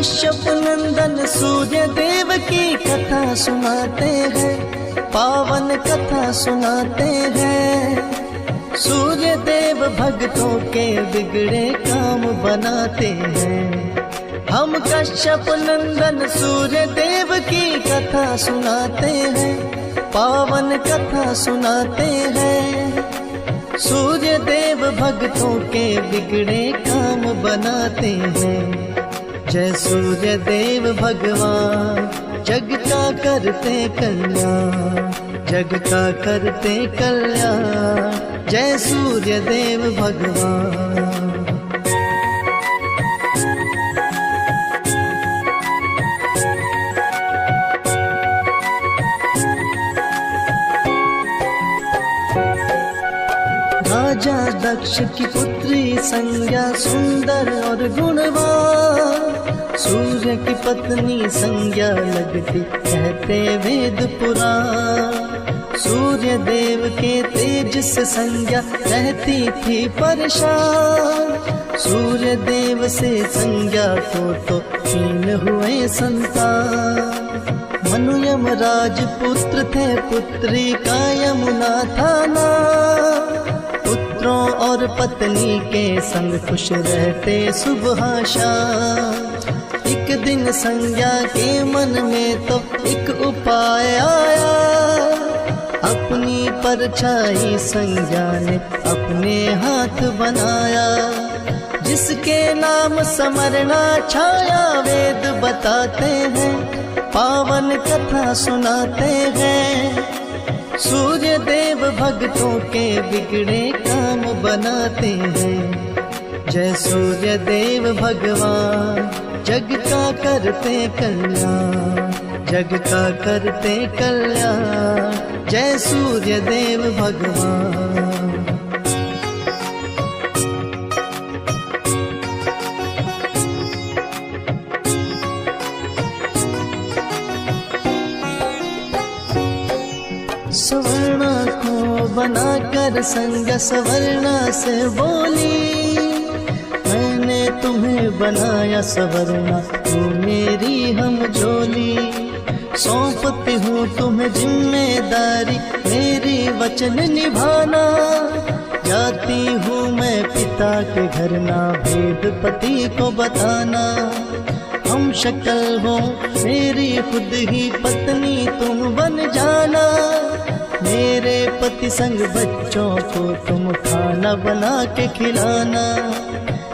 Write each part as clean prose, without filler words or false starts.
कश्यप नंदन सूर्य देव की कथा सुनाते हैं, पावन कथा सुनाते हैं। सूर्य देव भक्तों के बिगड़े काम बनाते हैं। हम कश्यप नंदन सूर्य देव की कथा सुनाते हैं, पावन कथा सुनाते हैं। सूर्य देव भक्तों के बिगड़े काम बनाते हैं। जय सूर्य देव भगवान, जग का करते कल्याण, जग का करते कल्याण। जय सूर्य देव भगवान। राजा दक्ष की पुत्री संज्ञा सुंदर और गुणवान, सूर्य की पत्नी संज्ञा लगती कहते वेद पुराण। सूर्य देव के तेज से संज्ञा रहती थी परेशान। सूर्य देव से संज्ञा को तो 3 हुए संतान। मनु यमराज पुत्र थे, पुत्री का यमुना था नाम। पुत्रों और पत्नी के संग खुश रहते सुबह शाम। एक दिन संज्ञा के मन में तो एक उपाय आया। अपनी परछाई संज्ञा ने अपने हाथ बनाया। जिसके नाम समरना छाया वेद बताते हैं, पावन कथा सुनाते हैं। सूर्य देव भक्तों के बिगड़े काम बनाते हैं। जय सूर्य देव भगवान, जग का करते कल्याण, जग का करते कल्याण। जय सूर्य देव भगवान। सवर्णा को बनाकर संज्ञा सवर्णा से बोली, मैंने तुम्हें बनाया सवर्णा, तू मेरी हम जोली। सौंपती हूँ तुम्हें जिम्मेदारी, मेरी वचन निभाना। जाती हूँ मैं पिता के घर, ना भेद पति को बताना। हम शक्ल हो मेरी खुद ही पत्नी तुम बन जाना। मेरे पति संग बच्चों को तुम खाना बना के खिलाना।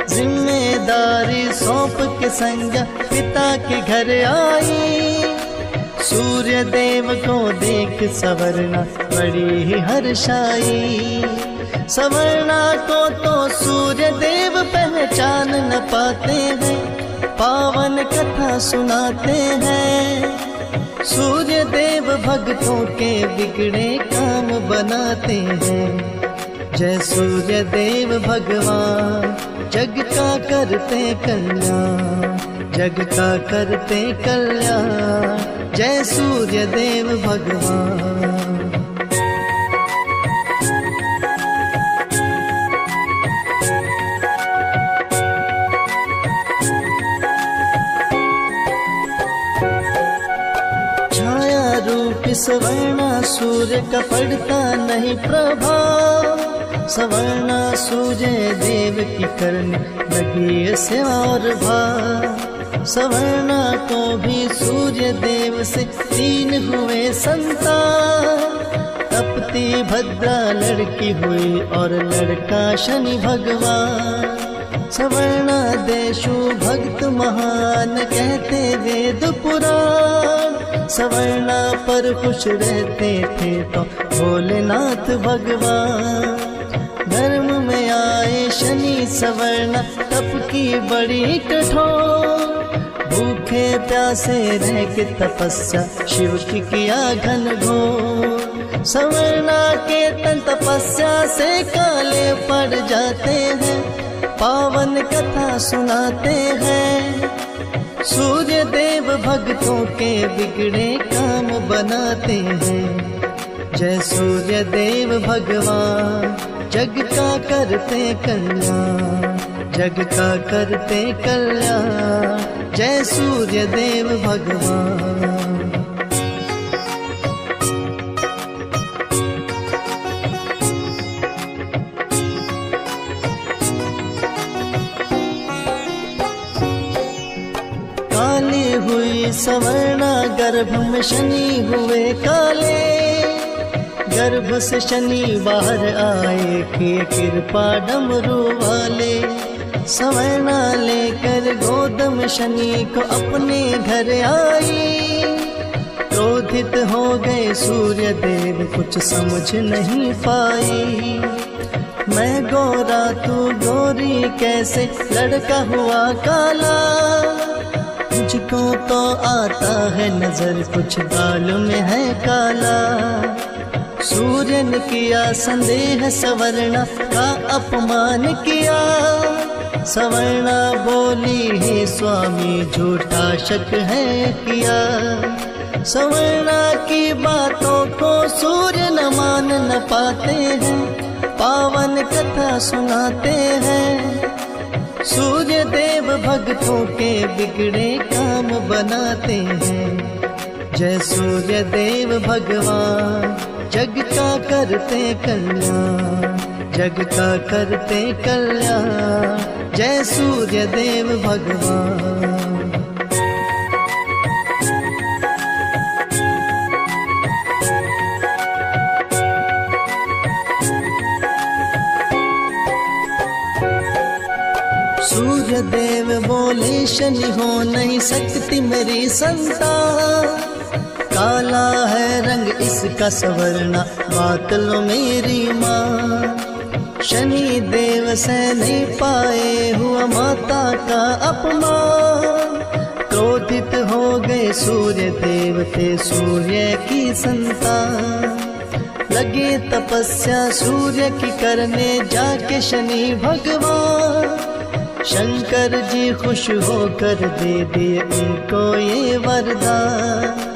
जिम्मेदारी सौंप के संज्ञा पिता के घर आई। सूर्य देव को देख सवर्णा बड़ी ही हर्षाई। सवर्णा को तो सूर्य देव पहचान न पाते हैं, पावन कथा सुनाते हैं। सूर्य देव भक्तों के बिगड़े काम बनाते हैं। जय सूर्य देव भगवान, जग का करते कल्याण, जग का करते कल्याण। जय सूर्य देव भगवान। सवर्णा सूर्य का पड़ता नहीं प्रभाव। सवर्णा सूर्य देव की करने लगी सेवा और भाव। सवर्णा को भी सूर्य देव से 3 हुए संतान। तपती भद्रा लड़की हुई और लड़का शनि भगवान। सवर्णा देशु भक्त महान कहते वेद पुराण। सवर्णा पर खुश रहते थे तो भोलेनाथ भगवान। धर्म में आए शनि सवर्णा तप की बड़ी कठोर। भूखे प्यासे रह के तपस्या शिव की किया घन घोर। सवर्णा के तन तपस्या से काले पड़ जाते हैं, पावन कथा सुनाते हैं। सूर्य देव भक्तों के बिगड़े काम बनाते हैं। जय सूर्य देव भगवान, जग का करते कल्याण, जग का करते कल्याण। जय सूर्य देव भगवान। काली हुई सवर्णा गर्भ में शनि हुए काले, गर्भ से शनि बाहर आए किए कृपा डमरू वाले। सवर्णा लेकर गोद में शनि को अपने घर आई, क्रोधित हो गए सूर्य देव कुछ समझ नहीं पाई। मैं गोरा तू गोरी कैसे लड़का हुआ काला, मुझको तो आता है नजर कुछ दाल में है काला। सूर्य ने किया संदेह सवर्णा का अपमान किया, सवर्णा बोली हे स्वामी झूठा शक है किया। सवर्णा की बातों को सूर्य न मान न पाते हैं, पावन कथा सुनाते हैं। सूर्य देव भक्तों के बिगड़े काम बनाते हैं। जय सूर्य देव भगवान जग का करते कल्याण, जग का करते कल्याण। जय सूर्य देव भगवान। सूर्य देव बोले शनि हो नहीं सकती मेरी संतान, काला है रंग इसका सवर्णा बात लो मेरी माँ। शनि देव से नहीं पाए हुआ माता का अपमान, क्रोधित हो गए सूर्य देव थे सूर्य की संतान। लगे तपस्या सूर्य की करने जाके शनि भगवान, शंकर जी खुश होकर दे दिए उनको ये वरदान।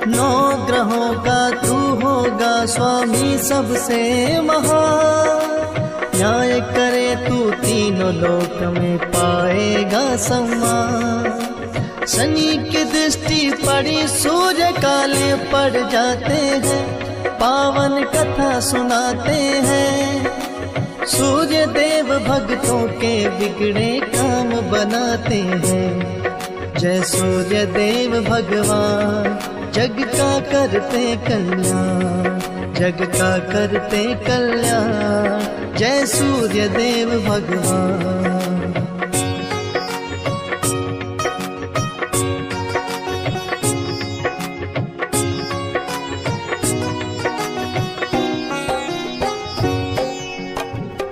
9 ग्रहों का तू होगा स्वामी सबसे महान, न्याय करे तू तीनों लोक में पाएगा सम्मान। शनि की दृष्टि पड़ी सूर्य काले पड़ जाते हैं, पावन कथा सुनाते हैं। सूर्य देव भक्तों के बिगड़े काम बनाते हैं। जय सूर्य देव भगवान जग का करते कल्याण, जग का करते कल्याण। जय सूर्य देव भगवान।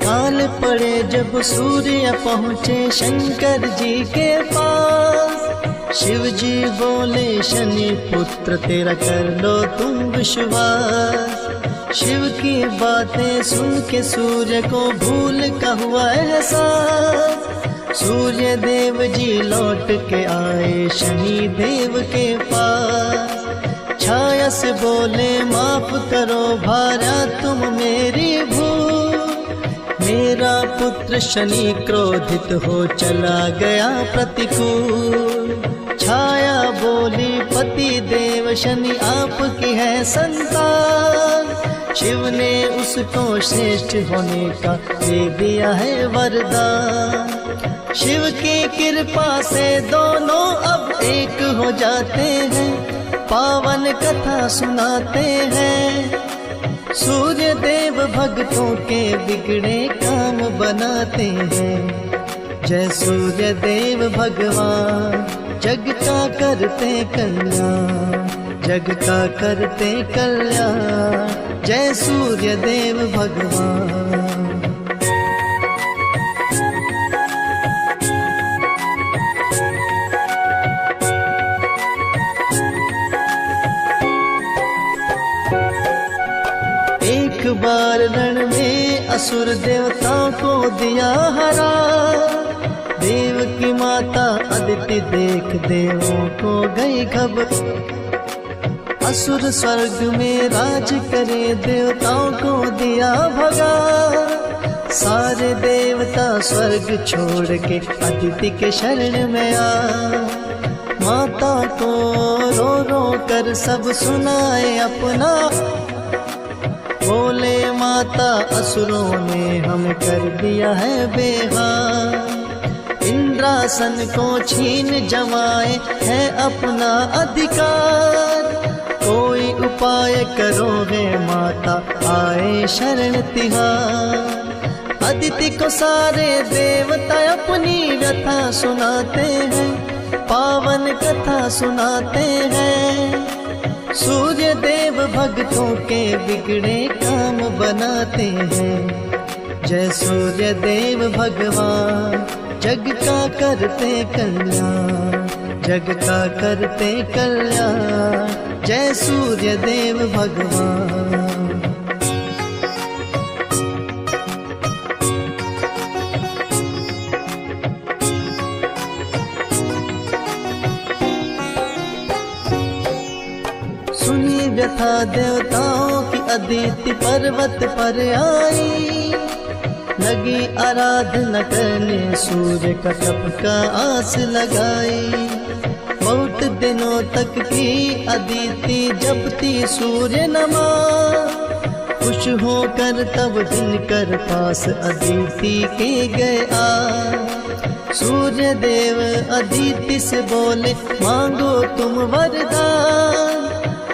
काल पड़े जब सूर्य पहुँचे शंकर जी के पास, शिव जी बोले शनि पुत्र तेरा कर लो तुम विश्वास। शिव की बातें सुन के सूर्य को भूल का हुआ एहसास। सूर्य देव जी लौट के आए शनि देव के पास, छाया से बोले माफ करो भारा तुम मेरी भूल। मेरा पुत्र शनि क्रोधित हो चला गया प्रतिकूल। छाया बोली पति देव शनि आपकी है संतान, शिव ने उसको श्रेष्ठ होने का दे दिया है वरदान। शिव की कृपा से दोनों अब एक हो जाते हैं, पावन कथा सुनाते हैं। सूर्य देव भक्तों के बिगड़े काम बनाते हैं। जय सूर्य देव भगवान जग का करते कल्याण, जग का करते कल्याण। जय सूर्य देव भगवान। एक बार रण में असुर देवताओं को दिया हरा, देव की माता अदिति देख देवों को गई घबर। असुर स्वर्ग में राज करे देवताओं को दिया भगा, सारे देवता स्वर्ग छोड़ के अदिति के शरण में आ। माता को रो रो कर सब सुनाए अपना। बोले माता असुरों ने हमें कर दिया है बेहाल। इंद्रासन को छीन जमाए है अपना अधिकार। कोई उपाय करो हे माता आए शरण तिहार। अदिति को सारे देवता अपनी व्यथा सुनाते हैं, पावन कथा सुनाते हैं। सूर्य देव भक्तों के बिगड़े काम बनाते हैं। जय सूर्य देव भगवान जग का करते कल्याण, जग का करते कल्याण। जय सूर्य देव भगवान। सुनी व्यथा देवताओं की अदिति पर्वत पर आई। लगी आराधना करने सूर्य का तप का आस लगाई। बहुत दिनों तक की अदिति जपती सूर्य नमः। खुश होकर तब दिनकर पास अदिति के गए आ। सूर्य देव अदिति से बोले मांगो तुम वरदान।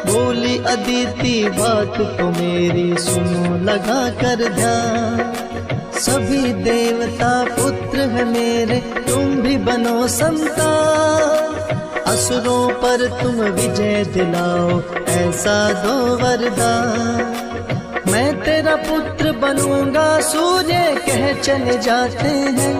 बोली अदिति बात तो मेरी सुनो लगा कर ध्यान। सभी देवता पुत्र है मेरे तुम भी बनो संतान। असुरों पर तुम विजय दिलाओ ऐसा दो वरदान। मैं तेरा पुत्र बनूंगा सूर्य कह चले जाते हैं,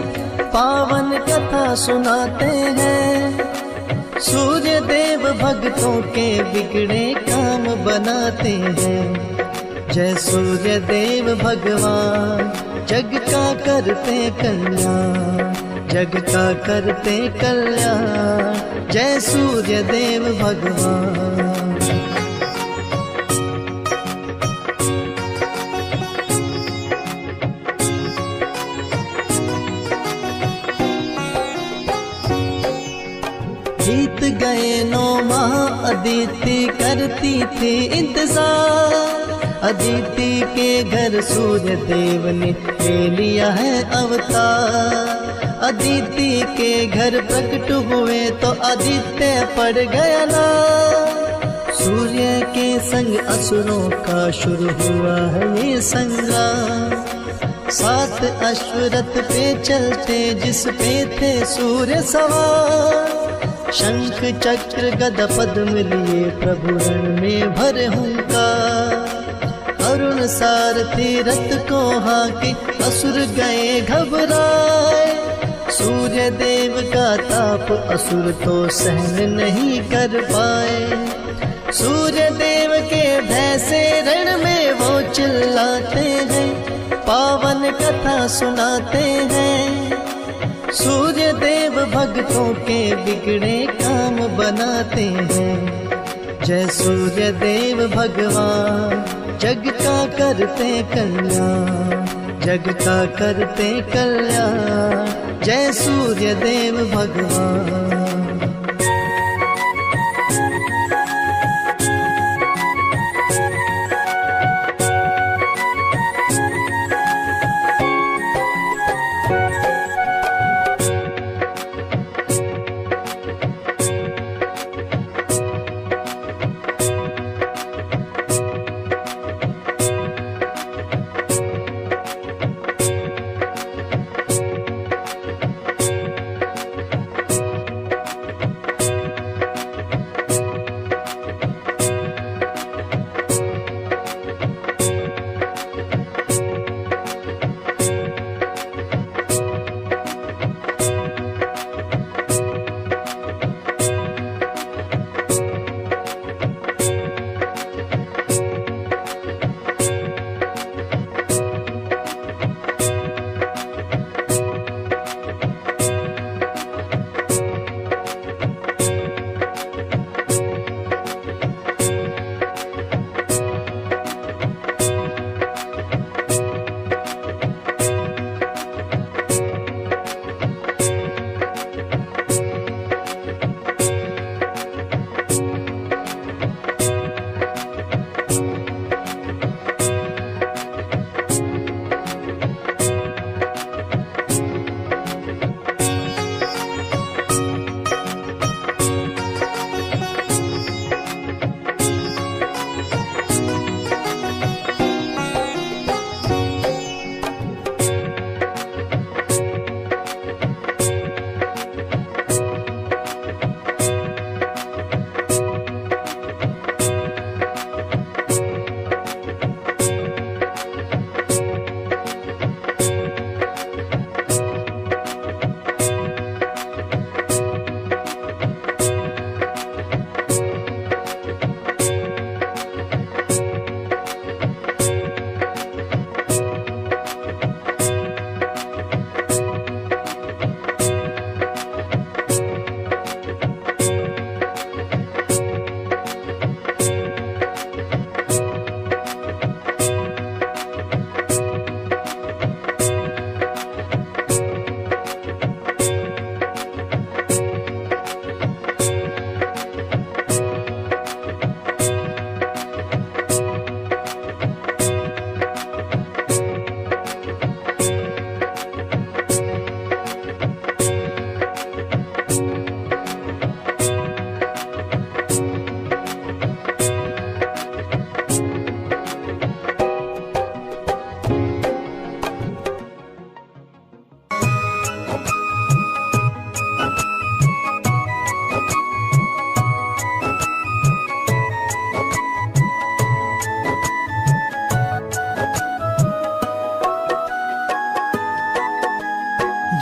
पावन कथा सुनाते हैं। सूर्य देव भक्तों के बिगड़े काम बनाते हैं। जय सूर्य देव भगवान जग का करते कल्याण, जग का करते कल्याण। जय सूर्य देव भगवान। बीत गए 9 माह अदिति करती थी इंतजार। अदिति के घर सूर्य देव ने ले लिया है अवतार। अदिति के घर प्रकट हुए तो आदित्य पड़ गया ना। सूर्य के संग असुरों का शुरू हुआ है ये संग्राम। 7 अश्वरथ पे चलते जिस पे थे सूर्य सवार। शंख चक्र गदा पद्म लिए प्रभु रण में भरे हुंकार। अरुण सारथी रथ को हाके असुर गए घबराए। सूर्य देव का ताप असुर तो सहन नहीं कर पाए। सूर्य देव के भय से रण में वो चिल्लाते हैं, पावन कथा सुनाते हैं। सूर्य देव भक्तों के बिगड़े काम बनाते हैं। जय सूर्य देव भगवान जग का करते कल्याण, जग का करते कल्याण। जय सूर्य देव भगवान।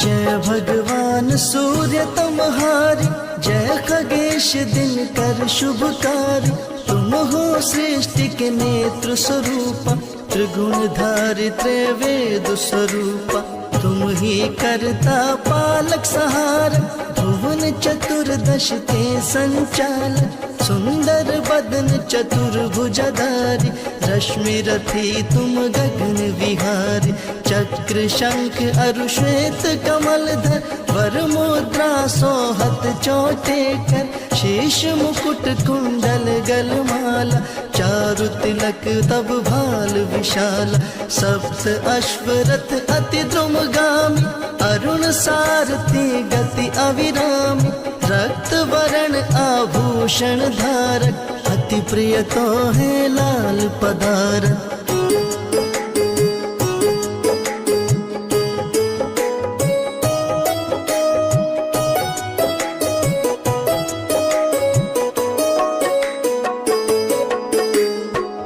जय भगवान सूर्य तुम्हारी, जय खगेश दिनकर शुभकारी। तुम हो सृष्टि के नेत्र स्वरूपा, त्रिगुणधारी त्रैवेद स्वरूपा। तुम ही करता पालक सहारा, भुवन चतुर्दश के संचालक। सुंदर बदन चतुर्भुजधारी, रश्मि रथी तुम गगन विहारी। चक्र शंख अरु श्वेत कमलधर, वर मुद्रा सोहत चोटे कर। शीश मुकुट कुंडल गलमाला, चारु तिलक तब भाल विशाला। सप्त अश्वरथ अति द्रुमगामी, अरुण सारथी गति अविरामी। रक्त वरण आभूषण धारक, अति प्रिय तो है लाल पदारक।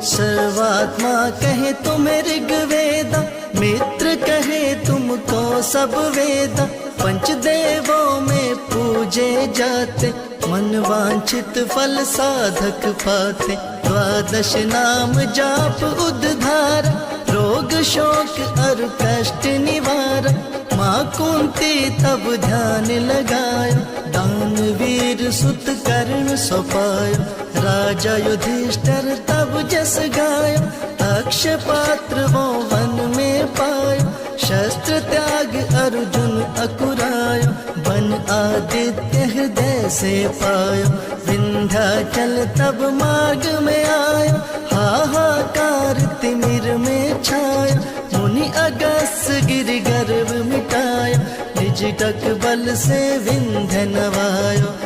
सर्वात्मा कहे तुम्हें ऋग्वेदा, मित्र कहे तुमको सब वेदा। पंचदेवों में पूजे जाते, मन वांछित फल साधक पाते। द्वादश नाम जाप उद्धार, रोग शोक और कष्ट निवार। माँ कुंती तब ध्यान लगायो, दानवीर सुत कर्ण सौंपायो। राजा युधिष्ठिर तब जस गायो, अक्षय पात्र वो वन में पायो। शस्त्र त्याग अर्जुन अकुरायो, बन आदित्य हृदय से पायो। विंध्याचल तब मार्ग में आयो, हाहाकार तिमिर में छायो। मुनि अगस्त्य गिरि गर्भ मिटायो, निज टक बल से विंध्य नवायो।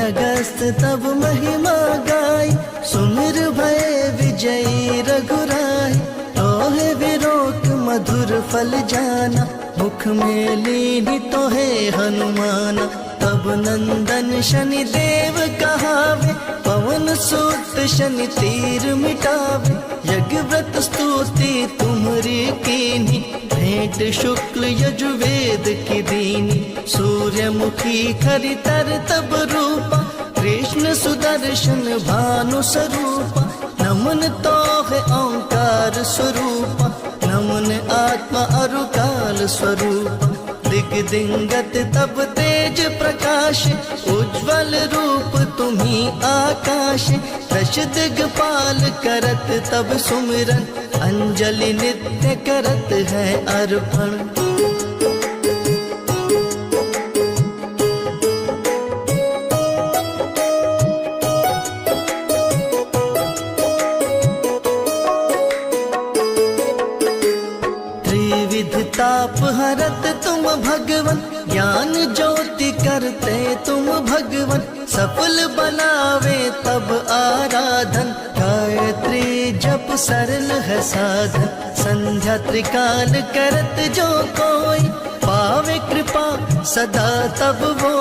अगस्त्य तब महिमा गाई, सुमिर भय विजयी रघुराई। तोहे विरोक मधुर फल जाना, मुख में लीनी तोहे हनुमाना। तब नंदन शनि देव कहावे, पवन सूत शनि तीर मिटावे। यज्ञ व्रत स्तुति तुम्हारी कीनी, भेंट शुक्ल यजुर्वेद की दीनी। सूर्यमुखी खरितर तब रूपा, कृष्ण सुदर्शन भानु स्वरूपा। नमन तोहे ओंकार स्वरूपा, नमन आत्मा अरुकाल स्वरूपा। दिगदिंगत तब तेज प्रकाश, उज्ज्वल रूप तुम्ही आकाश। दश दिगपाल करत तब सुमिरन, अंजलि नित्य करत है अर्पण। त्रिविध ताप हरत तुम भगवन, ज्ञान ज्योति करते तुम भगवन। सफल बनावे तब आराधन, गायत्री जप सरल है साधन। संध्या त्रिकाल करत जो कोई, पावे कृपा सदा तब वो।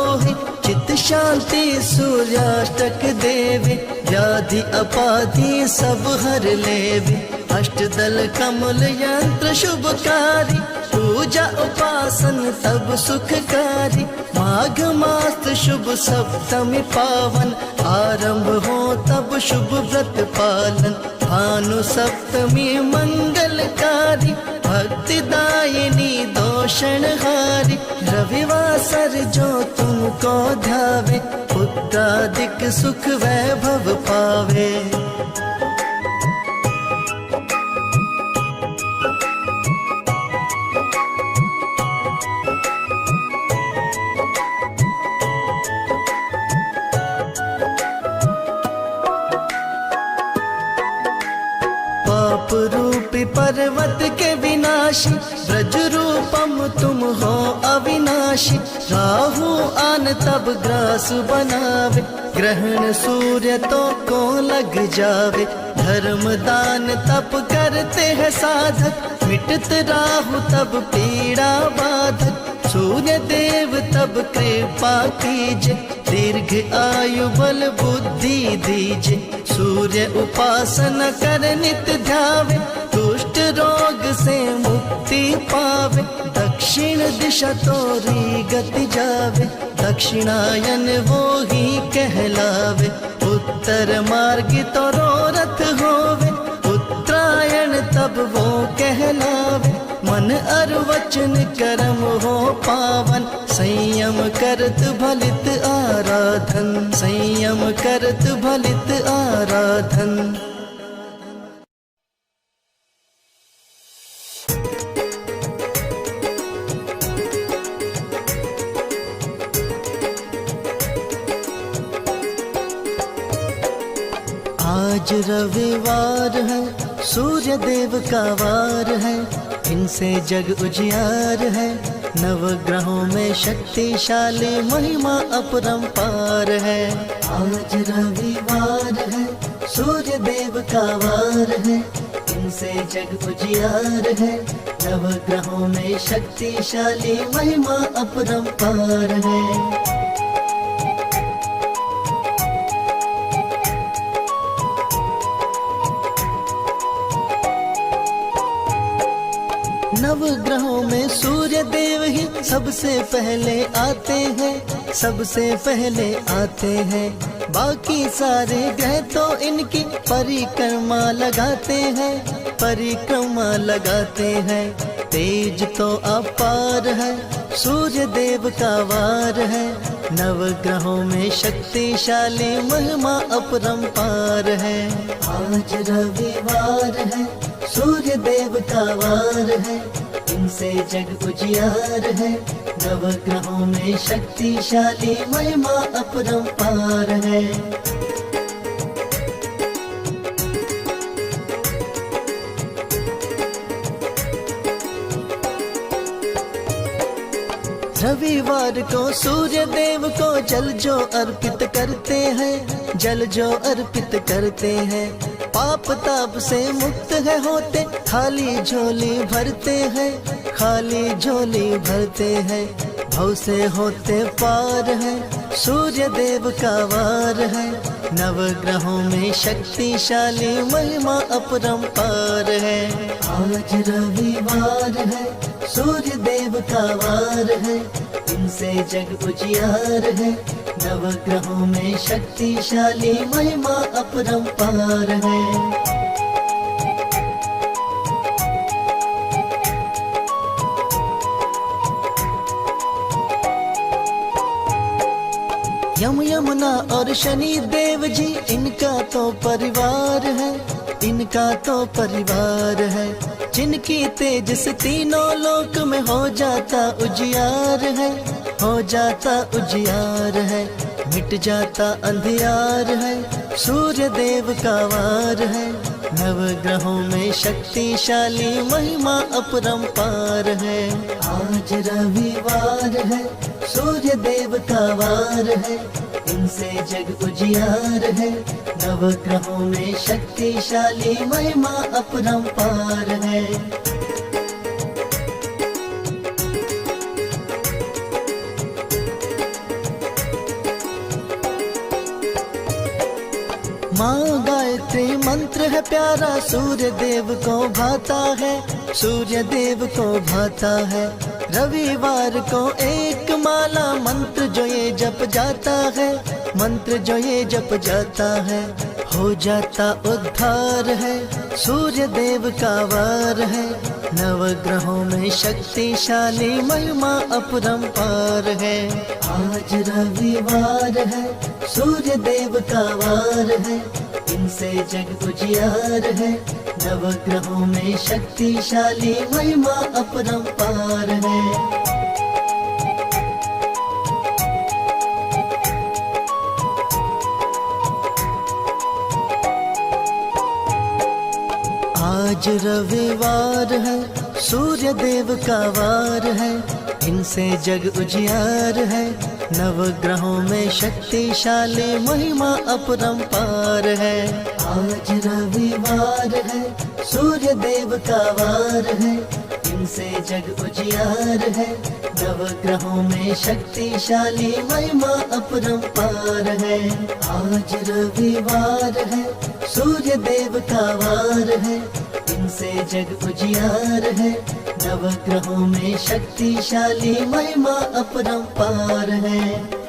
चित शांति सूर्याष्टक देवे, व्याधि अपाधि सब हर लेवे। अष्टदल कमल यंत्र शुभकारी, पूजा उपासन तब सुखकारी। माघ मास शुभ सप्तमी पावन, आरंभ हो तब शुभ व्रत पालन। भानु सप्तमी मंगलकारी, भक्तिदायिनी दोषणहारी। रविवासर जो तुमको ध्यावे, पुत्रादिक सुख वैभव पावे। पाप रूपी पर्वत के बिना, विनाशी, ब्रज रूपम तुम हो अविनाशी। राहु आन तब ग्रास बनावे, ग्रहण सूर्य तो को लग जावे। धर्म दान तप करते हैं साधक, मिटत राहु तब पीड़ा बाधक। सूर्य देव तब कृपा कीजे, दीर्घ आयु बल बुद्धि दीजे। सूर्य उपासना कर नित ध्यावे, दुष्ट रोग से मुक्ति पावे। दक्षिण दिशा तोरी गति जावे, दक्षिणायन वो ही कहलावे। उत्तर मार्ग तोरो रथ होवे, उत्तरायण तब वो कहलावे। मन अर वचन कर्म हो पावन, संयम करत भलित आराधन। संयम करत भलित आराधन। आज रविवार है, सूर्य देव का वार है। इनसे जग उजियार है, नवग्रहों में शक्तिशाली महिमा अपरंपार है। आज रविवार है, सूर्य देव का वार है। इनसे जग उजियार है, नवग्रहों में शक्तिशाली महिमा अपरंपार है। नवग्रहों में सूर्य देव ही सबसे पहले आते हैं, सबसे पहले आते हैं। बाकी सारे ग्रह तो इनकी परिक्रमा लगाते हैं, परिक्रमा लगाते हैं। तेज तो अपार है, सूर्य देव का वार है। नवग्रहों में शक्तिशाली महिमा अपरंपार है। आज रविवार है, सूर्य देव का वार है। इनसे जग उजियार है, नवग्रहों में शक्तिशाली महिमा अपरंपार है। रविवार को सूर्य देव को जल जो अर्पित करते हैं, जल जो अर्पित करते हैं। पाप ताप से मुक्त है होते, खाली झोली भरते हैं, खाली झोली भरते हैं। भव से होते पार है, सूर्य देव का वार है। नवग्रहों में शक्तिशाली महिमा अपरंपार है। आज रविवार है, सूर्य देव का वार है। इनसे जग उजियार है, नवग्रहों में शक्तिशाली महिमा अपरंपार है। यम यमुना और शनि देव जी इनका तो परिवार है, इनका तो परिवार है। जिनकी तेज से तीनों लोक में हो जाता उजियार है, हो जाता उजियार है। मिट जाता अंधियार है, सूर्य देव का वार है। नवग्रहों में शक्तिशाली महिमा अपरंपार है। आज रविवार है, सूर्य देव का वार है। इनसे जग उजियार है, नवग्रहों में शक्तिशाली महिमा अपरंपार है। माँ गायत्री मंत्र है प्यारा, सूर्य देव को भाता है, सूर्य देव को भाता है। रविवार को एक माला मंत्र जो ये जप जाता है, मंत्र जो ये जप जाता है, हो जाता उद्धार है। सूर्य देव का वार है, नवग्रहों में शक्तिशाली महिमा अपरंपार है। आज रविवार है, सूर्य देव का वार है। इनसे जग उजियार है, नवग्रहों में शक्तिशाली महिमा अपरंपार है। आज रविवार है, सूर्य देव का वार है, इनसे जग उजियार है। नवग्रहों में शक्तिशाली महिमा अपरंपार है। आज रविवार है, सूर्य देव का वार है, इनसे जग उजियार है। नवग्रहों में शक्तिशाली महिमा अपरंपार है। आज रविवार है, सूर्य देव का वार है, इनसे जग उजियार है। नवग्रहों में शक्तिशाली महिमा अपरंपार है।